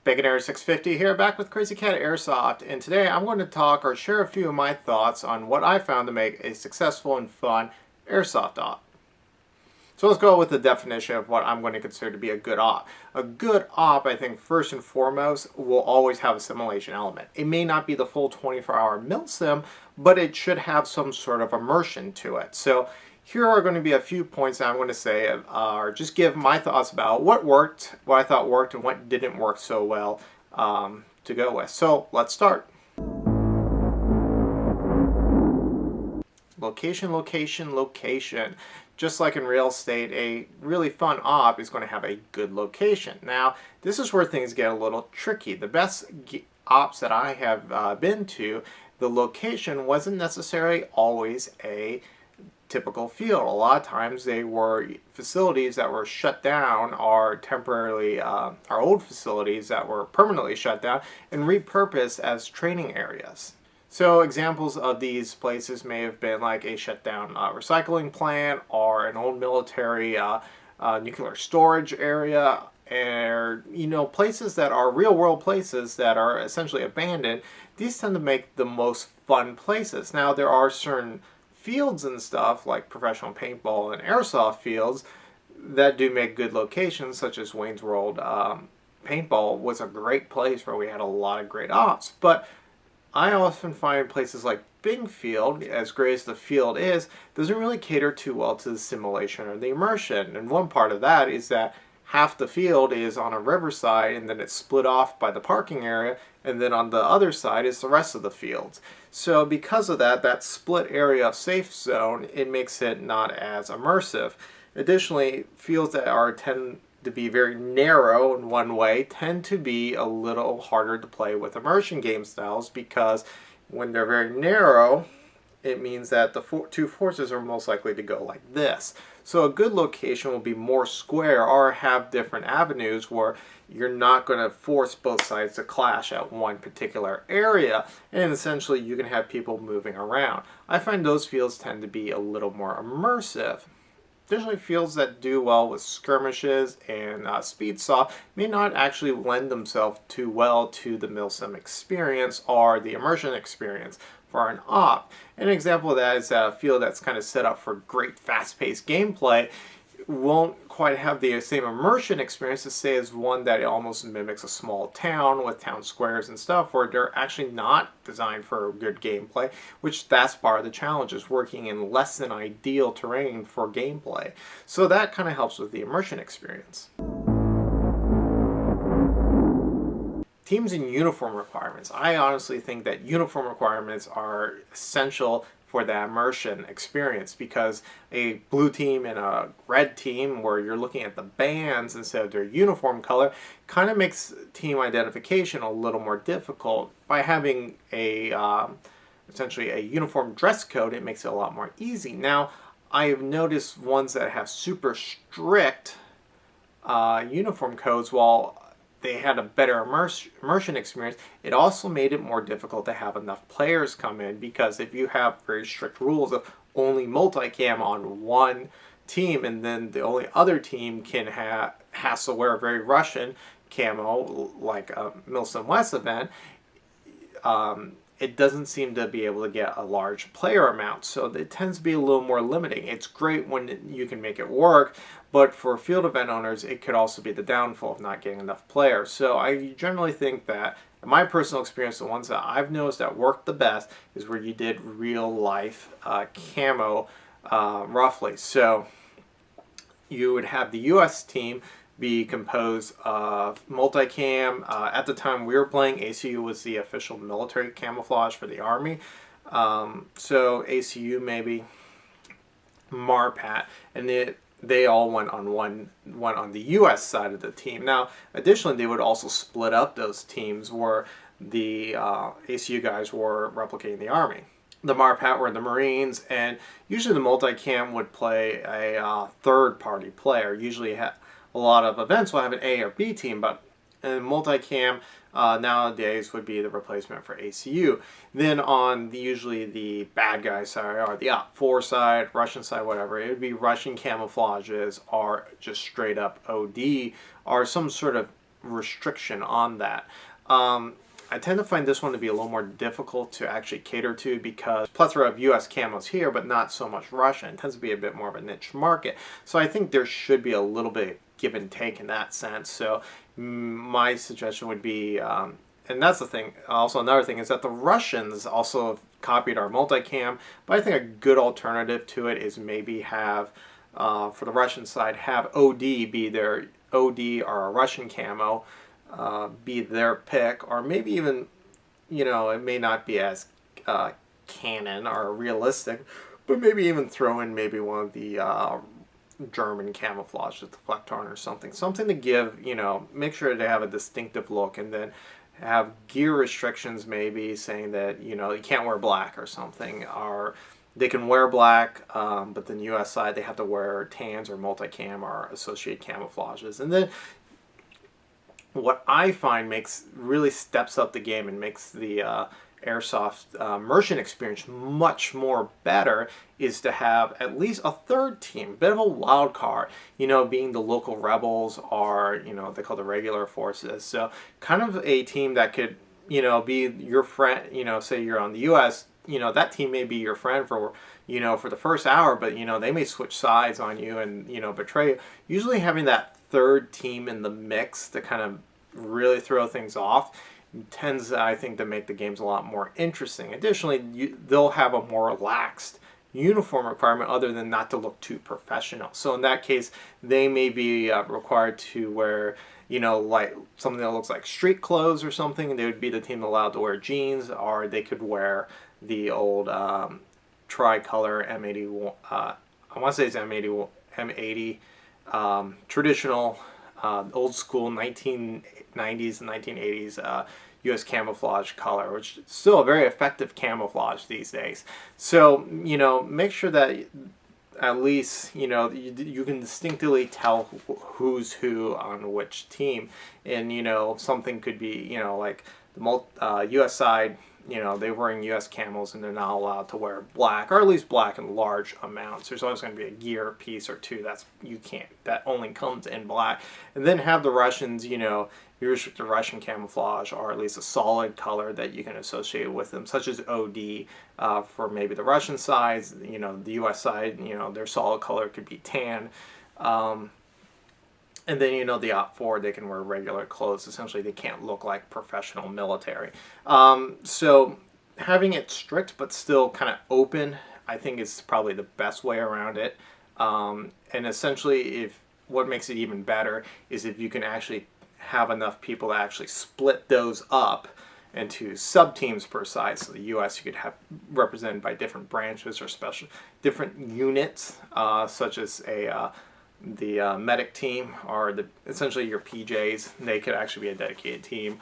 Beginner 650 here, back with Crazy Cat Airsoft, and today I'm going to talk or share a few of my thoughts on what I found to make a successful and fun Airsoft op. So let's go with the definition of what I'm going to consider to be a good op. A good op, I think, first and foremost, will always have a simulation element. It may not be the full 24-hour MilSim, but it should have some sort of immersion to it. So here are going to be a few points that I'm going to say, or just give my thoughts about what worked, what I thought worked, and what didn't work so well to go with. So let's start. Location, location, location. Just like in real estate, a really fun op is going to have a good location. Now, this is where things get a little tricky. The best ops that I have been to, the location wasn't necessarily always a typical field. A lot of times they were facilities that were shut down, or temporarily, our old facilities that were permanently shut down and repurposed as training areas. So examples of these places may have been like a shut down recycling plant, or an old military nuclear storage area, and places that are real world places that are essentially abandoned. These tend to make the most fun places. Now there are certain fields and stuff like professional paintball and airsoft fields that do make good locations, such as Wayne's World paintball was a great place where we had a lot of great ops. But I often find places like Bingfield, as great as the field is, doesn't really cater too well to the simulation or the immersion. And one part of that is that half the field is on a riverside, and then it's split off by the parking area, and then on the other side is the rest of the fields. So because of that, that split area of safe zone, it makes it not as immersive. Additionally, fields that tend to be very narrow in one way tend to be a little harder to play with immersion game styles, because when they're very narrow, it means that the two forces are most likely to go like this. So a good location will be more square, or have different avenues where you're not going to force both sides to clash at one particular area, and essentially you can have people moving around. I find those fields tend to be a little more immersive. Additionally, fields that do well with skirmishes and speed saw may not actually lend themselves too well to the MilSim experience or the immersion experience for an op. An example of that is a field that's kind of set up for great fast-paced gameplay won't quite have the same immersion experience as, say, as one that almost mimics a small town with town squares and stuff, where they're actually not designed for good gameplay, which that's part of the challenge, is working in less than ideal terrain for gameplay. So that kind of helps with the immersion experience. Teams and uniform requirements. I honestly think that uniform requirements are essential for the immersion experience, because a blue team and a red team, where you're looking at the bands instead of their uniform color, kind of makes team identification a little more difficult. By having essentially a uniform dress code, it makes it a lot more easy. Now, I've noticed ones that have super strict uniform codes, while they had a better immersion experience, it also made it more difficult to have enough players come in, because if you have very strict rules of only multicam on one team, and then the only other team has to wear a very Russian camo like a MilSim West event, it doesn't seem to be able to get a large player amount, so it tends to be a little more limiting. It's great when you can make it work, but for field event owners, it could also be the downfall of not getting enough players. So I generally think that, in my personal experience, the ones that I've noticed that worked the best is where you did real life camo roughly. So you would have the US team be composed of multicam. At the time we were playing, ACU was the official military camouflage for the Army. So ACU, maybe MARPAT, and they all went on the US side of the team. Now, additionally, they would also split up those teams where the ACU guys were replicating the Army. The MARPAT were the Marines, and usually the multicam would play a third-party player. Usually a lot of events will have an A or B team, but multicam nowadays would be the replacement for ACU. Then on usually the bad guy side, or the OP4 side, Russian side, whatever, it would be Russian camouflages, or just straight up OD, or some sort of restriction on that. I tend to find this one to be a little more difficult to actually cater to because plethora of US camos here, but not so much Russian. It tends to be a bit more of a niche market. So I think there should be a little bit of give and take in that sense. So my suggestion would be, and that's the thing, also another thing is that the Russians also have copied our multicam, but I think a good alternative to it is maybe have, for the Russian side, have OD be their OD or a Russian camo, be their pick, or maybe even, you know, it may not be as canon or realistic, but maybe even throw in maybe one of the German camouflage with the Flecktarn or something to give, you know, make sure they have a distinctive look, and then have gear restrictions maybe saying that, you know, you can't wear black or something, or they can wear black, but then the US side they have to wear tans or multicam or associated camouflages. And then what I find really steps up the game and makes the Airsoft merchant experience much more better is to have at least a third team, a bit of a wild card, you know, being the local rebels or, you know, they call the regular forces. So kind of a team that could, you know, be your friend, you know, say you're on the US, you know, that team may be your friend for, you know, for the first hour, but, you know, they may switch sides on you and, you know, betray you. Usually having that third team in the mix to kind of really throw things off tends, I think, to make the games a lot more interesting. Additionally, they'll have a more relaxed uniform requirement other than not to look too professional. So in that case, they may be required to wear, you know, like something that looks like street clothes or something, and they would be the team allowed to wear jeans, or they could wear the old tricolor M80, I want to say it's M80 traditional old school 1990s and 1980s US camouflage color, which is still a very effective camouflage these days. So, you know, make sure that at least, you know, you can distinctly tell who's who on which team. And, you know, something could be, you know, like the US side, you know, they're wearing US camos and they're not allowed to wear black, or at least black in large amounts. There's always going to be a gear piece or two that only comes in black. And then have the Russians, you know, you restrict the Russian camouflage, or at least a solid color that you can associate with them, such as OD for maybe the Russian side. You know, the US side, you know, their solid color could be tan. And then, you know, the OP4, they can wear regular clothes. Essentially, they can't look like professional military. So having it strict but still kind of open, I think is probably the best way around it. And essentially, what makes it even better is if you can actually have enough people to actually split those up into sub-teams per side. So the US you could have represented by different branches or different units, such as the medic team, or essentially your PJs. They could actually be a dedicated team,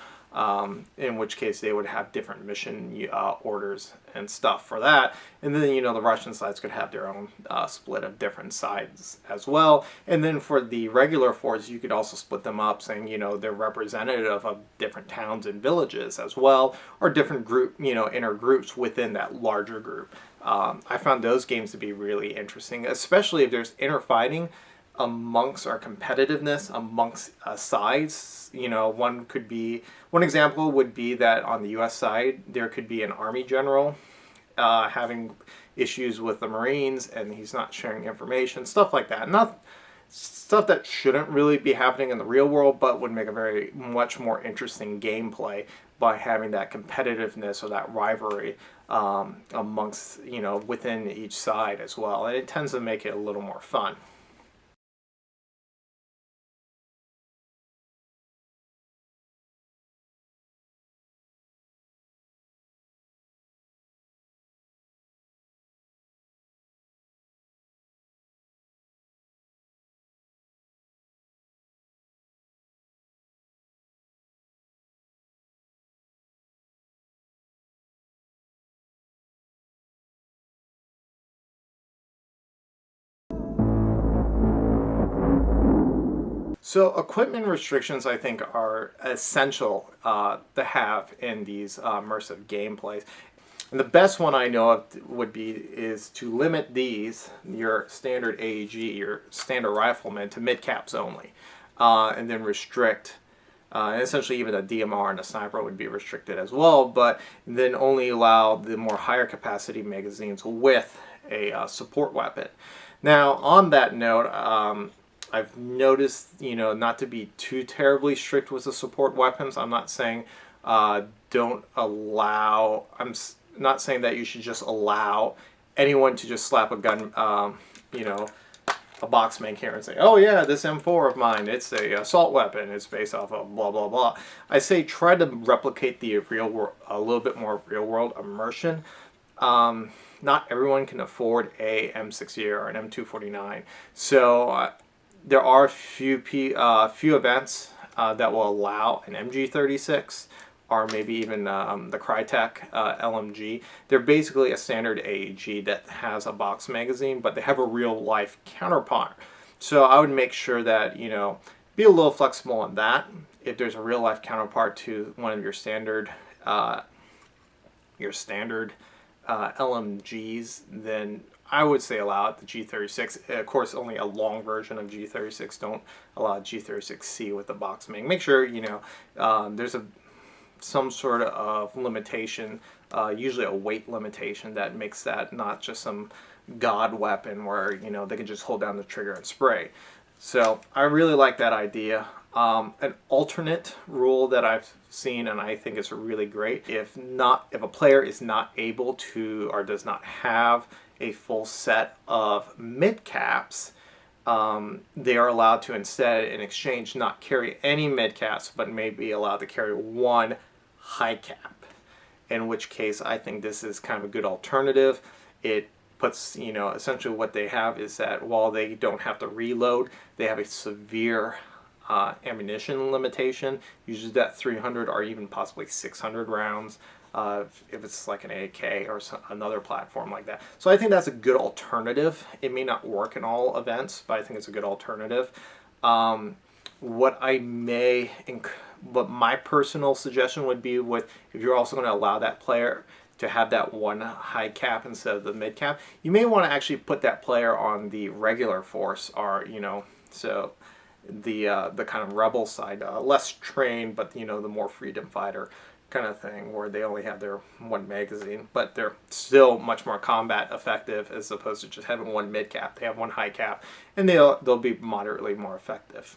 in which case they would have different mission orders and stuff for that. And then, you know, the Russian sides could have their own split of different sides as well. And then for the regular force, you could also split them up, saying, you know, they're representative of different towns and villages as well, or different group, you know, inner groups within that larger group. I found those games to be really interesting, especially if there's inner fighting amongst our competitiveness amongst sides. You know, one example would be that on the US side there could be an army general having issues with the Marines, and he's not sharing information, stuff like that. Not stuff that shouldn't really be happening in the real world, but would make a much more interesting gameplay by having that competitiveness or that rivalry amongst, you know, within each side as well. And it tends to make it a little more fun. So equipment restrictions, I think, are essential to have in these immersive gameplays. And the best one I know of is to limit your standard AEG, your standard rifleman, to mid-caps only. And then restrict And essentially even a DMR and a sniper would be restricted as well, but then only allow the more higher capacity magazines with a support weapon. Now, on that note, I've noticed, you know, not to be too terribly strict with the support weapons. I'm not saying don't allow, not saying that you should just allow anyone to just slap a gun, you know, a box make here and say, oh yeah, this M4 of mine, it's a assault weapon, it's based off of blah blah blah. I say try to replicate the real world, a little bit more real world immersion. Not everyone can afford a M60 or an M249, so there are few events that will allow an MG36 or maybe even the Crytek LMG. They're basically a standard AEG that has a box magazine, but they have a real life counterpart. So I would make sure that, you know, be a little flexible on that. If there's a real life counterpart to one of your standard LMGs, then I would say allow it, the G36. Of course, only a long version of G36. Don't allow G36C with the box mag. Make sure, you know, there's some sort of limitation, usually a weight limitation, that makes that not just some god weapon where, you know, they can just hold down the trigger and spray. So I really like that idea. An alternate rule that I've seen, and I think is really great, if a player is not able to or does not have a full set of mid caps, they are allowed to instead, in exchange, not carry any mid caps, but may be allowed to carry one high cap. In which case, I think this is kind of a good alternative. It puts, you know, essentially what they have is that while they don't have to reload, they have a severe ammunition limitation, usually that 300 or even possibly 600 rounds. If it's like an AK or another platform like that. So I think that's a good alternative. It may not work in all events, but I think it's a good alternative. What my personal suggestion would be, with if you're also going to allow that player to have that one high cap instead of the mid cap, you may want to actually put that player on the regular force, or, you know, so the kind of rebel side, less trained, but, you know, the more freedom fighter kind of thing, where they only have their one magazine, but they're still much more combat effective as opposed to just having one mid cap. They have one high cap, and they'll be moderately more effective.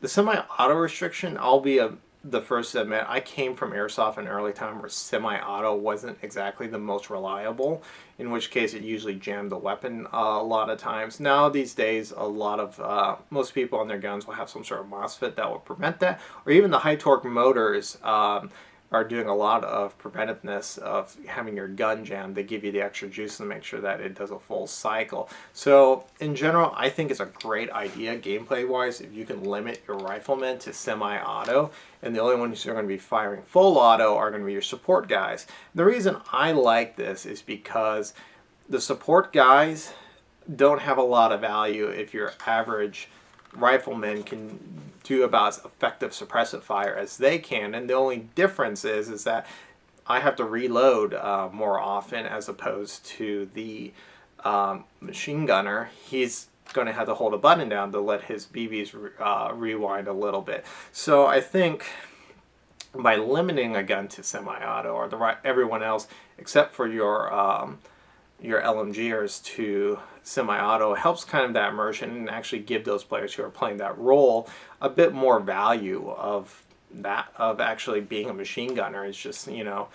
The semi-auto restriction, I'll be the first to admit, I came from Airsoft in early time where semi-auto wasn't exactly the most reliable, in which case it usually jammed the weapon a lot of times. Now these days, a lot of most people on their guns will have some sort of MOSFET that will prevent that, or even the high torque motors are doing a lot of preventiveness of having your gun jammed. They give you the extra juice to make sure that it does a full cycle. So in general, I think it's a great idea gameplay wise if you can limit your riflemen to semi-auto, and the only ones who are going to be firing full auto are going to be your support guys. The reason I like this is because the support guys don't have a lot of value if your average riflemen can do about as effective suppressive fire as they can, and the only difference is that I have to reload more often, as opposed to the machine gunner. He's going to have to hold a button down to let his BBs rewind a little bit. So I think by limiting a gun to semi-auto, or everyone else except for your LMGers to semi-auto, helps kind of that immersion and actually give those players who are playing that role a bit more value of actually being a machine gunner. It's just, you know,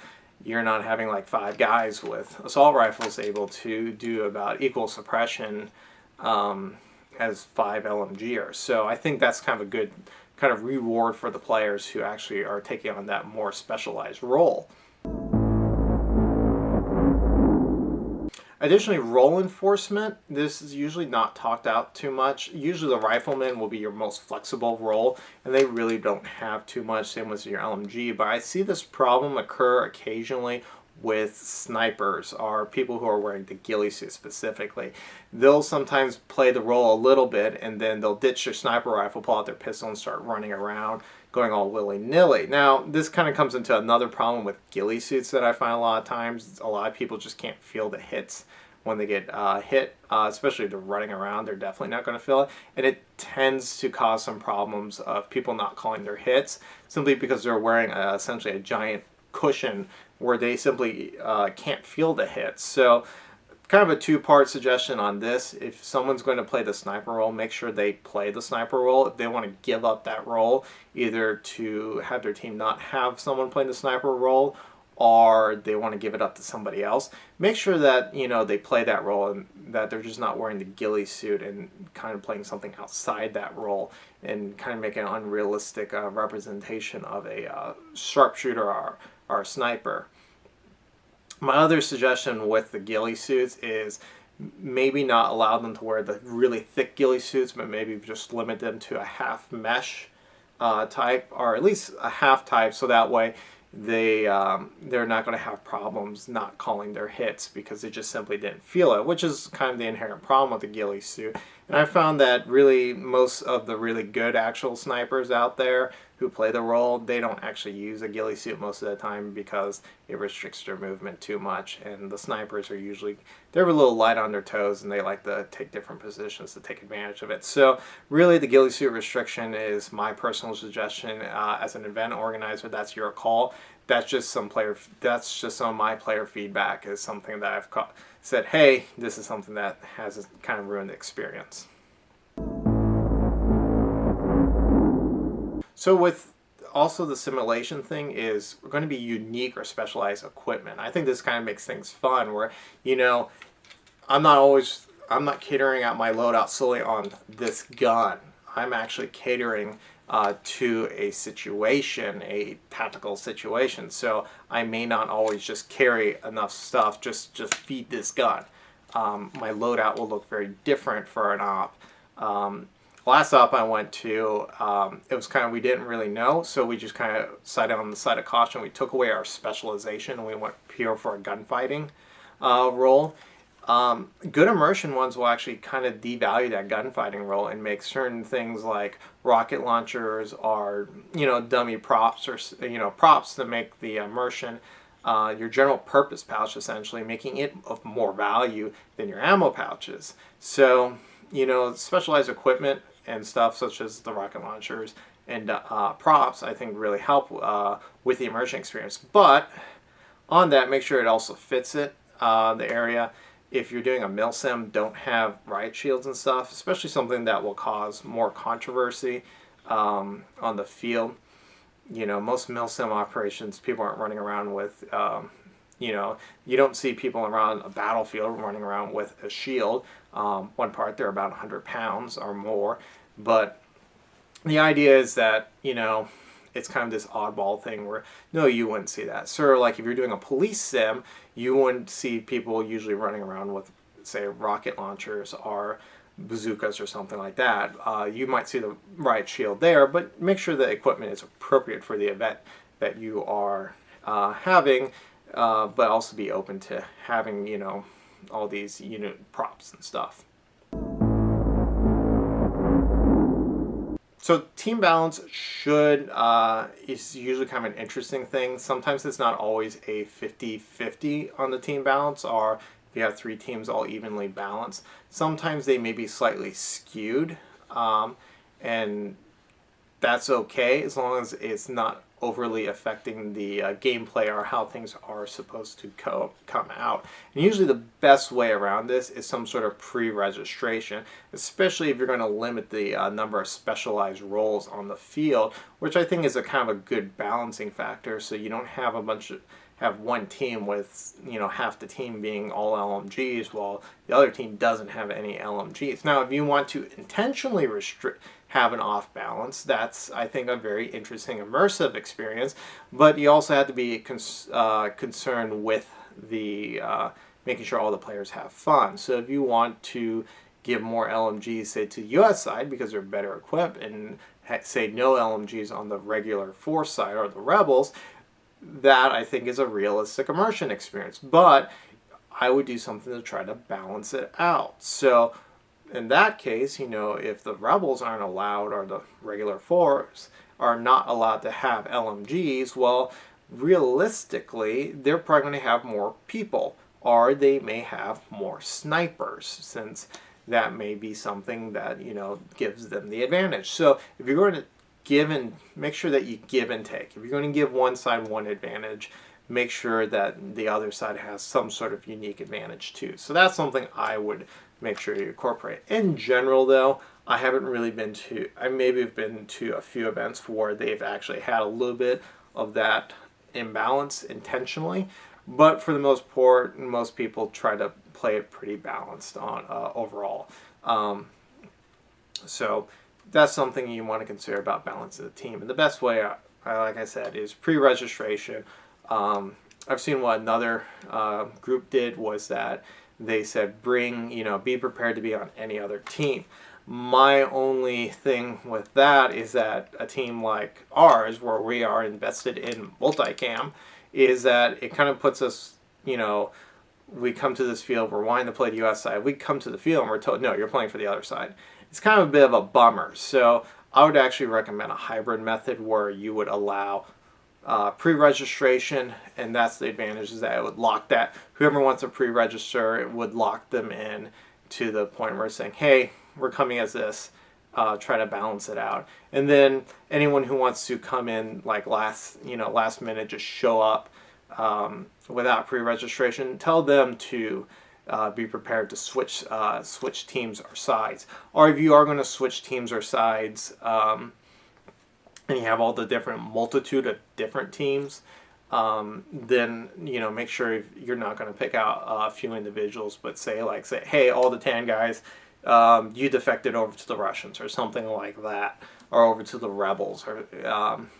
you're not having like 5 guys with assault rifles able to do about equal suppression as 5 LMGers. So I think that's kind of a good kind of reward for the players who actually are taking on that more specialized role. Additionally, role enforcement, this is usually not talked out too much. Usually the rifleman will be your most flexible role, and they really don't have too much, same with your LMG. But I see this problem occur occasionally with snipers, or people who are wearing the ghillie suit specifically. They'll sometimes play the role a little bit, and then they'll ditch their sniper rifle, pull out their pistol, and start running around, going all willy-nilly. Now, this kind of comes into another problem with ghillie suits that I find a lot of times. A lot of people just can't feel the hits when they get hit, especially if they're running around, they're definitely not going to feel it. And it tends to cause some problems of people not calling their hits simply because they're wearing essentially a giant cushion where they simply can't feel the hits. So kind of a two-part suggestion on this. If someone's going to play the sniper role, make sure they play the sniper role. If they want to give up that role, either to have their team not have someone playing the sniper role, or they want to give it up to somebody else, make sure that they play that role and that they're just not wearing the ghillie suit and kind of playing something outside that role and kind of make an unrealistic representation of a sharpshooter or a sniper. My other suggestion with the ghillie suits is maybe not allow them to wear the really thick ghillie suits, but maybe just limit them to a half mesh type, or at least a half type, so that way they're not going to have problems not calling their hits because they just simply didn't feel it, which is kind of the inherent problem with the ghillie suit. And I found that really most of the really good actual snipers out there who play the role, they don't actually use a ghillie suit most of the time because it restricts their movement too much. And the snipers are usually, they're a little light on their toes and they like to take different positions to take advantage of it. So really the ghillie suit restriction is my personal suggestion. As an event organizer, that's your call. That's just some of my player feedback, is something that I've said, hey, this is something that has kind of ruined the experience. So with also the simulation thing is going to be unique or specialized equipment. I think this kind of makes things fun where, I'm not catering out my loadout solely on this gun. I'm actually catering to a situation, a tactical situation. So I may not always just carry enough stuff just feed this gun. My loadout will look very different for an op. Last op I went to, it was kind of, we didn't really know, so we just kind of decided on the side of caution. We took away our specialization and we went pure for a gunfighting role. Good immersion ones will actually kind of devalue that gunfighting role and make certain things like rocket launchers or dummy props, or props to make the immersion your general purpose pouch, essentially making it of more value than your ammo pouches. So specialized equipment and stuff such as the rocket launchers and props, I think really help with the immersion experience. But on that, make sure it also fits the area. If you're doing a MilSim, don't have riot shields and stuff, especially something that will cause more controversy on the field. Most MilSim operations, people aren't running around with, you don't see people around a battlefield running around with a shield. One part, they're about 100 pounds or more. But the idea is that, it's kind of this oddball thing where, no, you wouldn't see that. So, like, if you're doing a police sim, you wouldn't see people usually running around with, say, rocket launchers or bazookas or something like that. You might see the riot shield there, but make sure the equipment is appropriate for the event that you are having, but also be open to having, all these unit props and stuff. So team balance is usually kind of an interesting thing. Sometimes it's not always a 50-50 on the team balance, or if you have 3 teams all evenly balanced. Sometimes they may be slightly skewed, and that's okay as long as it's not overly affecting the gameplay or how things are supposed to come out. And usually the best way around this is some sort of pre-registration, especially if you're going to limit the number of specialized roles on the field, which I think is a kind of a good balancing factor, so you don't have have one team with half the team being all LMGs while the other team doesn't have any LMGs. Now if you want to intentionally have an off balance, that's I think a very interesting immersive experience, but you also have to be concerned with the making sure all the players have fun. So if you want to give more LMGs, say, to the US side because they're better equipped, and say no LMGs on the regular force side or the rebels, that I think is a realistic immersion experience. But I would do something to try to balance it out. So in that case, if the rebels aren't allowed or the regular force are not allowed to have LMGs, well, realistically, they're probably going to have more people or they may have more snipers, since that may be something that, you know, gives them the advantage. So if you're going to give and make sure that you give and take. If you're going to give one side one advantage, make sure that the other side has some sort of unique advantage too. So that's something I would make sure you incorporate. In general though, I haven't really been to, I maybe have been to a few events where they've actually had a little bit of that imbalance intentionally, but for the most part, most people try to play it pretty balanced on overall. So that's something you want to consider about balancing the team. And the best way, like I said, is pre-registration. I've seen what another group did was that they said bring, you know, be prepared to be on any other team. My only thing with that is that a team like ours, where we are invested in multicam, is that it kind of puts us, you know, we come to this field, we're wanting to play the US side, we come to the field and we're told, no, you're playing for the other side. It's kind of a bit of a bummer. So I would actually recommend a hybrid method where you would allow pre-registration, and that's the advantage, is that it would lock that. Whoever wants to pre-register, it would lock them in to the point where it's saying, hey, we're coming as this, try to balance it out. And then anyone who wants to come in like last minute, just show up without pre-registration, tell them to be prepared to switch teams or sides. Or if you are going to switch teams or sides, and you have all the different multitude of different teams, then, you know, make sure you're not going to pick out a few individuals, but say, hey, all the 10 guys, you defected over to the Russians or something like that, or over to the rebels, or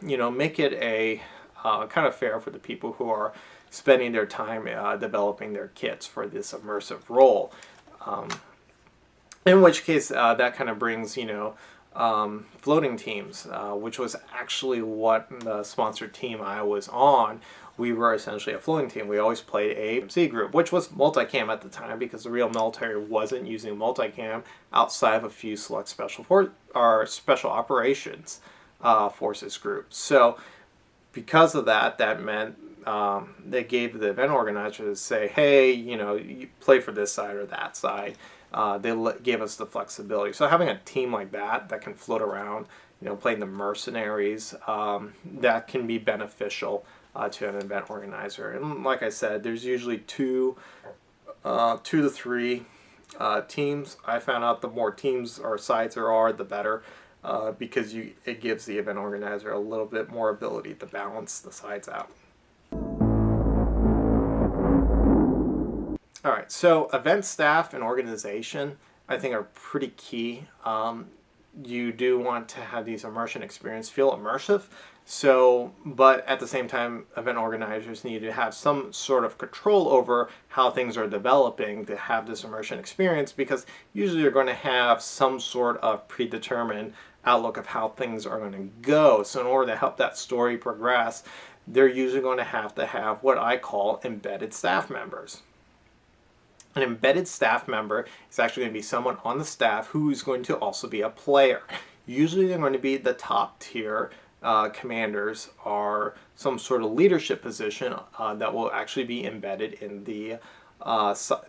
you know, make it a kind of fair for the people who are spending their time developing their kits for this immersive role. In which case, that kind of brings, you know, floating teams, which was actually what the sponsored team I was on. We were essentially a floating team. We always played a MC group, which was multicam at the time, because the real military wasn't using multicam outside of a few select special operations forces groups. So because of that, that meant they gave the event organizers to say, hey, you know, you play for this side or that side. They gave us the flexibility. So having a team like that can float around, you know, playing the mercenaries, that can be beneficial to an event organizer. And like I said, there's usually two to three teams. I found out the more teams or sides there are, the better, because it gives the event organizer a little bit more ability to balance the sides out. All right, so event staff and organization, I think, are pretty key. You do want to have these immersion experience feel immersive. So, but at the same time, event organizers need to have some sort of control over how things are developing to have this immersion experience, because usually you're going to have some sort of predetermined outlook of how things are going to go. So in order to help that story progress, they're usually going to have what I call embedded staff members. An embedded staff member is actually going to be someone on the staff who is going to also be a player. Usually they're going to be the top tier commanders, or some sort of leadership position that will actually be embedded in the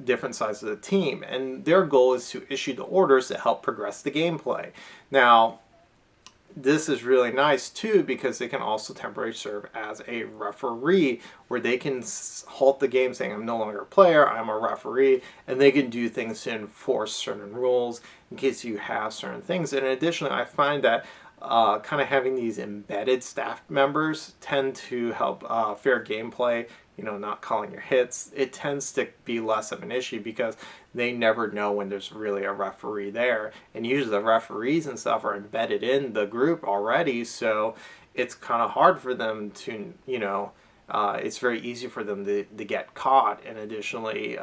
different sides of the team. And their goal is to issue the orders that help progress the gameplay. Now, this is really nice too, because they can also temporarily serve as a referee, where they can halt the game saying, I'm no longer a player, I'm a referee, and they can do things to enforce certain rules in case you have certain things. And additionally, I find that kind of having these embedded staff members tend to help fair gameplay, you know, not calling your hits. It tends to be less of an issue because they never know when there's really a referee there. And usually the referees and stuff are embedded in the group already, so it's kind of hard for them to, you know, it's very easy for them to get caught. And additionally,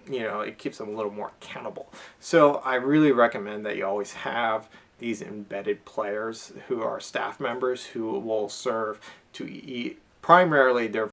you know, it keeps them a little more accountable. So I really recommend that you always have these embedded players who are staff members who will serve to primarily their